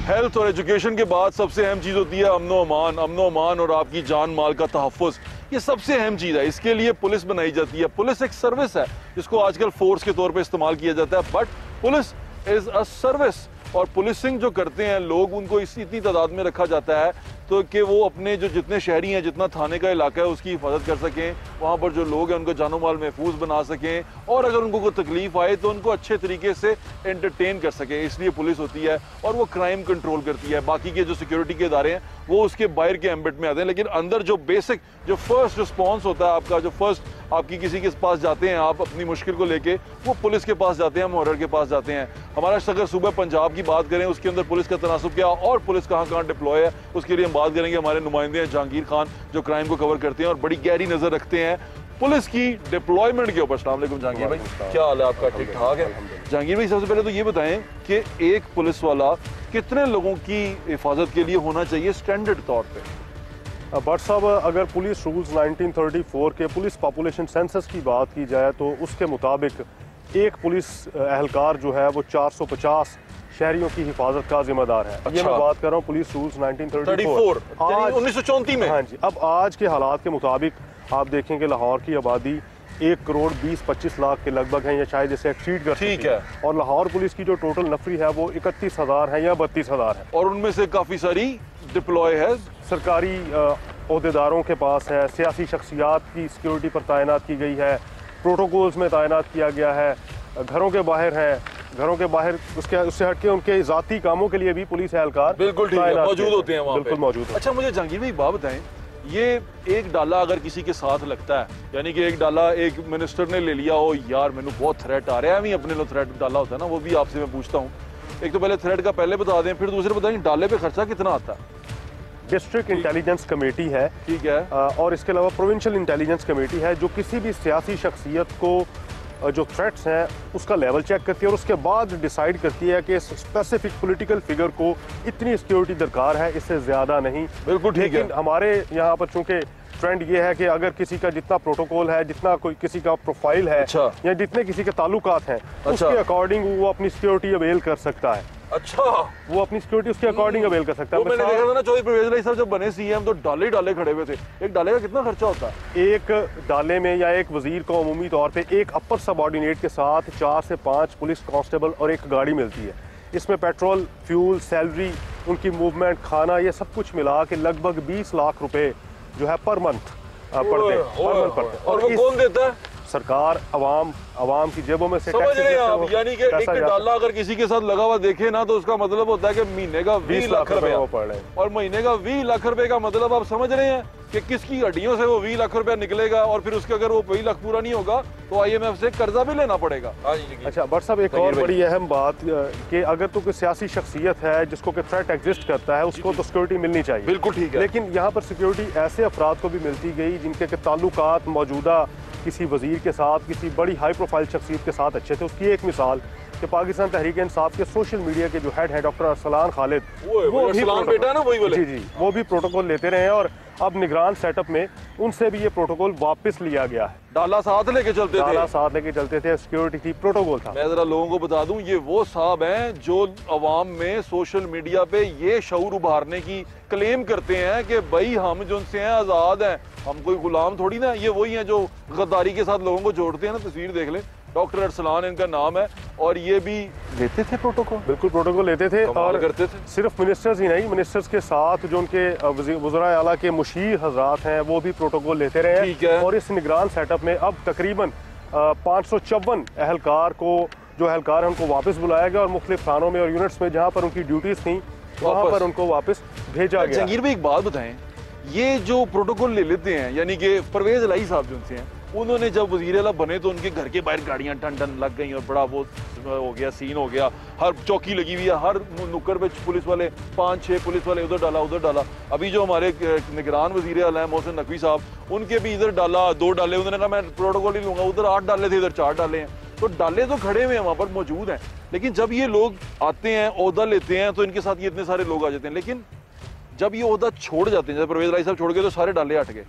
Health और education के बाद सबसे अहम चीज़ होती है अमनो अमान और आपकी जान माल का तहफ़्फ़ुज़। ये सबसे अहम चीज़ है, इसके लिए पुलिस बनाई जाती है। पुलिस एक सर्विस है जिसको आजकल फोर्स के तौर पे इस्तेमाल किया जाता है, but police is a service. और पुलिसिंग जो करते हैं लोग, उनको इतनी तादाद में रखा जाता है तो कि वो अपने जो जितने शहरी हैं, जितना थाने का इलाका है उसकी हिफाजत कर सकें, वहाँ पर जो लोग हैं उनको जानो माल महफूज बना सकें, और अगर उनको कोई तकलीफ आए तो उनको अच्छे तरीके से एंटरटेन कर सकें। इसलिए पुलिस होती है और वो क्राइम कंट्रोल करती है। बाकी के जो सिक्योरिटी के इदारे हैं वो उसके बाहर के एम्बिट में आते हैं, लेकिन अंदर जो बेसिक जो फर्स्ट रिस्पॉन्स होता है आपका, जो फर्स्ट आपकी किसी के पास जाते हैं आप अपनी मुश्किल को लेके, वो पुलिस के पास जाते हैं, मुहर्रर के पास जाते हैं। हमारा अगर सूबा पंजाब की बात करें, उसके अंदर पुलिस का तनासुब क्या और पुलिस कहाँ कहाँ डिप्लॉय है, उसके लिए हम बात करेंगे। हमारे नुमाइंदे हैं जहांगीर खान जो क्राइम को कवर करते हैं और बड़ी गहरी नजर रखते हैं पुलिस की डिप्लॉयमेंट के ऊपर। अस्सलाम वालेकुम जहांगीर भाई, क्या हाल है आपका? ठीक ठाक है जहांगीर भाई। सबसे पहले तो ये बताएं कि एक पुलिस वाला कितने लोगों की हिफाजत के लिए होना चाहिए स्टैंडर्ड तौर पे? भट्ट साहब, अगर पुलिस रूल्स 1934 के पुलिस पॉपुलेशन सेंसस की बात की जाए तो उसके मुताबिक एक पुलिस एहलकार जो है वो 450 शहरियों की हिफाजत का जिम्मेदार है। अच्छा। ये मैं बात कर रहा हूँ पुलिस रूल्स 1934 आज 1934 में। हाँ जी, अब आज के हालात के मुताबिक आप देखेंगे लाहौर की आबादी 1 करोड़ 20-25 लाख के लगभग है, या शायद इसे एक्सीड कर ठीक है। और लाहौर पुलिस की जो टोटल नफरी है वो 31,000 है या 32,000 है, और उनमें से काफी सारी डिप्लॉय है, सरकारी ओहदेदारों के पास है, सियासी शख्सियात की सिक्योरिटी पर तैनात की गई है, प्रोटोकॉल्स में तैनात किया गया है, घरों के बाहर है, घरों के बाहर उससे हटके उनके ज़ाती कामों के लिए भी पुलिस एहलकार बिल्कुल ठीक है, मौजूद होते हैं वहाँ पे। बिल्कुल मौजूद है। अच्छा, मुझे जहांगीर भाई बात बताएं, ये एक डाला अगर किसी के साथ लगता है, यानी कि एक डाला एक मिनिस्टर ने ले लिया हो, यार मैंने बहुत थ्रेट आ रहा है, अपने लो थ्रेट डाला होता है ना, वो भी आपसे मैं पूछता हूँ। एक तो पहले थ्रेट का पहले बता दें, फिर दूसरे बताएं डाले पे खर्चा कितना आता है? डिस्ट्रिक्ट इंटेलिजेंस कमेटी है, ठीक है, और इसके अलावा प्रोविंशियल इंटेलिजेंस कमेटी है जो किसी भी सियासी शख्सियत को जो थ्रेट्स हैं उसका लेवल चेक करती है और उसके बाद डिसाइड करती है कि स्पेसिफिक पॉलिटिकल फिगर को इतनी सिक्योरिटी दरकार है, इससे ज़्यादा नहीं। बिल्कुल ठीक है। लेकिन हमारे यहाँ पर चूंकि ट्रेंड ये है कि अगर किसी का जितना प्रोटोकॉल है, जितना कोई किसी का प्रोफाइल है, अच्छा, या जितने किसी के ताल्लुकात हैं, अच्छा, उसके अकॉर्डिंग वो अपनी सिक्योरिटी अवेल कर सकता है। अच्छा, वो अपनी सिक्योरिटी उसके अकॉर्डिंग अवेल कर सकता है। मैंने देखा था ना चौधरी परवेज अली साहब जब बने सीएम तो डाले खड़े हुए थे। एक डाले का कितना खर्चा होता है? एक डाले में या एक वजीर को अमूमी तौर पे एक अपर सबऑर्डिनेट के साथ 4 से 5 पुलिस कांस्टेबल और एक गाड़ी मिलती है। इसमें पेट्रोल, फ्यूल, सैलरी, उनकी मूवमेंट, खाना, ये सब कुछ मिला के लगभग 20 लाख रुपए जो है पर मंथ पड़ते हैं। और वो कौन देता है? सरकार, अवाम की जेबों में से। समझ रहे हैं आप? यानी कि एक डाला अगर किसी के साथ लगा हुआ देखे ना तो उसका मतलब होता है कि महीने का 20 लाख रुपया पड़ रहे हैं, और महीने का 20 लाख रुपए का मतलब आप समझ रहे हैं कि किसकी हड्डियों से वो 20 लाख रुपया निकलेगा, और फिर उसके अगर वो 20 लाख पूरा नहीं होगा तो IMF से कर्जा भी लेना पड़ेगा। अच्छा भट्ट साहब, एक और बड़ी अहम बात कि अगर तो कोई सियासी शख्सियत है जिसको कि थ्रेट एग्जिस्ट करता है उसको तो सिक्योरिटी मिलनी चाहिए। बिल्कुल ठीक है। लेकिन यहाँ पर सिक्योरिटी ऐसे अफराद को भी मिलती गई जिनके ताल्लुकात मौजूदा किसी वजीर के साथ, किसी बड़ी हाई प्रोफाइल शख्सियत के साथ अच्छे थे। उसकी एक मिसाल कि पाकिस्तान तहरीक इंसाफ के सोशल मीडिया के जो हेड हैं डॉक्टर अरसलान खालिद, वो भी प्रोटोकॉल लेते रहे हैं और अब निगरान सेटअप में उनसे भी ये प्रोटोकॉल वापस लिया गया है। डाला साथ लेके चलते थे, सिक्योरिटी थी, प्रोटोकॉल था। मैं जरा लोगों को बता दूं, ये वो साहब हैं जो अवाम में सोशल मीडिया पे ये शऊर उभारने की क्लेम करते हैं कि भाई हम जो उनसे हैं आज़ाद हैं, हम कोई गुलाम थोड़ी ना। ये वही हैं जो गद्दारी के साथ लोगों को जोड़ते हैं ना। तस्वीर देख लें, डॉक्टर अरसलान इनका नाम है, और ये भी लेते थे प्रोटोकॉल। बिल्कुल प्रोटोकॉल लेते थे और करते थे। सिर्फ मिनिस्टर्स ही नहीं, मिनिस्टर्स के साथ जो उनके वज़राए आला के मुशीर हजरात हैं वो भी प्रोटोकॉल लेते रहे हैं। और इस निगरान सेटअप में अब तकरीबन 554 एहलकार को जो एहलकार हैं उनको वापस बुलाया गया और मुख्तलिफ थानों में और यूनिट्स में जहाँ पर उनकी ड्यूटीज़ थी वहाँ पर उनको वापस भेजा गया। जहांगीर भाई एक बात बताएं, ये जो प्रोटोकॉल ले लेते हैं, यानी कि परवेज इलाही साहब जो उनसे हैं, उन्होंने जब वज़ीर आला बने तो उनके घर के बाहर गाड़ियां टन टन लग गई और बड़ा वो हो गया, सीन हो गया। हर चौकी लगी हुई है, हर नुक्कड़ पे पुलिस वाले, 5-6 पुलिस वाले, उधर डाला। अभी जो हमारे निगरान वज़ीर आला हैं मोहसिन नकवी साहब, उनके भी इधर डाला, 2 डाले। उन्होंने कहा मैं प्रोटोकॉल ही लूंगा। उधर 8 डाले थे, इधर 4 डाले हैं। तो डाले तो खड़े हुए हैं वहाँ पर मौजूद हैं, लेकिन जब ये लोग आते हैं, ओहदा लेते हैं, तो इनके साथ ये इतने सारे लोग आ जाते हैं। लेकिन जब ये ओहदा छोड़ जाते हैं, जब परवेज इलाही साहब छोड़ गए तो सारे डाले हट गए।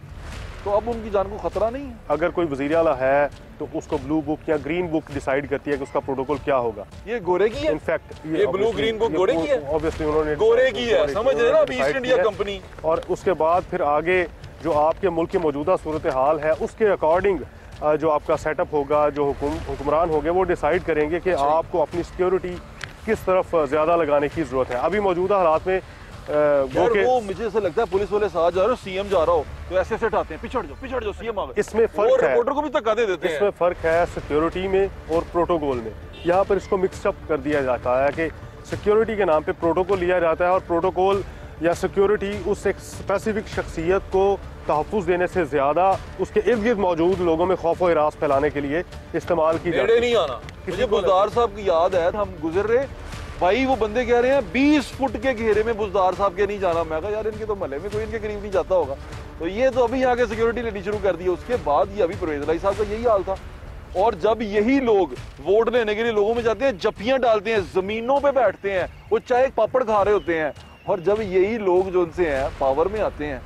तो अब उनकी जान को खतरा नहीं है। अगर कोई वज़ीर आला है तो उसको ब्लू बुक या ग्रीन बुक डिसाइड करती है कि उसका प्रोटोकॉल क्या होगा। ये गोरे की है, इनफैक्ट ये ब्लू ग्रीन बुक गोरे की है, ऑब्वियसली उन्होंने गोरे की है, समझ रहे हैं ना, अब ईस्ट इंडिया कंपनी। और उसके बाद फिर आगे जो आपके मुल्क की मौजूदा सूरत हाल है उसके अकॉर्डिंग जो आपका सेटअप होगा, जो हुक्मरान होंगे वो डिसाइड करेंगे कि आपको अपनी सिक्योरिटी किस तरफ ज़्यादा लगाने की ज़रूरत है। अभी मौजूदा हालात में वो मुझे ऐसा लगता है पुलिस वाले साथ जा रहे हो, सीएम जा रहा हो तो ऐसे ऐसे उठाते हैं, पिछड़ जाओ सीएम आ गए। इसमें फर्क है, रिपोर्टर को भी धक्का दे देते हैं। इसमें फ़र्क है सिक्योरिटी में और प्रोटोकॉल में। यहाँ पर इसको मिक्सअप कर दिया जाता है कि सिक्योरिटी के नाम पे प्रोटोकॉल लिया जाता है और प्रोटोकॉल या सिक्योरिटी उस एक स्पेसिफिक शख्सियत को तहफ़्फ़ुज़ देने से ज़्यादा उसके इर्द गिर्द मौजूद लोगों में खौफ व हिरास फैलाने के लिए इस्तेमाल की जाती है। नहीं आना, मुझे बुज़दार साहब की याद है, हम गुजर रहे भाई, वो बंदे कह रहे हैं 20 फुट के घेरे में बुज़दार साहब के नहीं जाना। मैं कहा यार इनके तो महल्ले में कोई इनके करीब नहीं जाता होगा। तो ये तो अभी यहाँ के सिक्योरिटी लेनी शुरू कर दी है। उसके बाद ये अभी परवेज़ इलाही साहब का यही हाल था। और जब यही लोग वोट लेने के लिए लोगों में जाते हैं, जप्पियां डालते हैं, जमीनों पे बैठते हैं, वो चाय पापड़ खा रहे होते हैं, और जब यही लोग जो उनसे हैं पावर में आते हैं,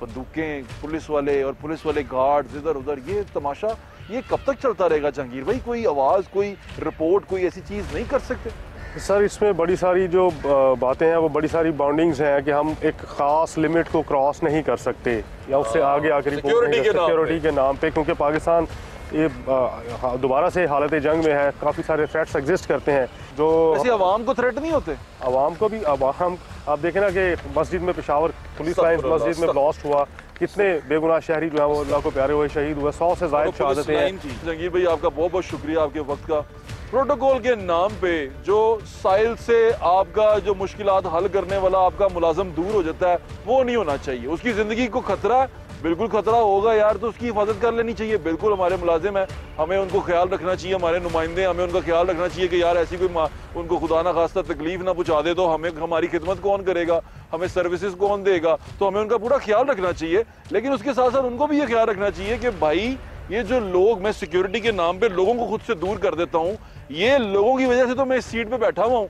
बंदूकें, पुलिस वाले गार्ड्स इधर उधर, ये तमाशा ये कब तक चलता रहेगा जहांगीर भाई? कोई आवाज़, कोई रिपोर्ट, कोई ऐसी चीज़ नहीं कर सकते? सर इसमें बड़ी सारी जो बातें हैं वो बड़ी सारी बाउंडिंग्स हैं कि हम एक ख़ास लिमिट को क्रॉस नहीं कर सकते या उससे आगे आकर सिक्योरिटी के नाम पे, क्योंकि पाकिस्तान ये दोबारा से हालत जंग में है, काफ़ी सारे थ्रेट्स एग्जिस्ट करते हैं। जो ऐसे आवाम को थ्रेट नहीं होते? आवाम को भी, आवाम आप देखें ना कि मस्जिद में पेशावर पुलिस लाइन मस्जिद में ब्लास्ट हुआ, कितने बेगुनाह शहरी जो है वो अल्लाह को प्यारे हुए शहीद हुए, 100 से ज़ायद शहादतें हैं। जहांगीर भाई आपका बहुत बहुत शुक्रिया आपके वक्त का। प्रोटोकॉल के नाम पे जो साइल से आपका जो मुश्किलात हल करने वाला आपका मुलाजम दूर हो जाता है, वो नहीं होना चाहिए। उसकी ज़िंदगी को खतरा, बिल्कुल खतरा होगा यार, तो उसकी हिफाजत कर लेनी चाहिए। बिल्कुल हमारे मुलाजिम है, हमें उनको ख्याल रखना चाहिए, हमारे नुमाइंदे, हमें उनका ख्याल रखना चाहिए कि यार ऐसी कोई उनको खुदा ना खास्ता तकलीफ ना पहुंचा दे, तो हमें हमारी खिदमत कौन करेगा, हमें सर्विसेज कौन देगा, तो हमें उनका पूरा ख्याल रखना चाहिए। लेकिन उसके साथ साथ उनको भी ये ख्याल रखना चाहिए कि भाई ये जो लोग, मैं सिक्योरिटी के नाम पे लोगों को खुद से दूर कर देता हूँ, ये लोगों की वजह से तो मैं इस सीट पे बैठा हुआ हूँ।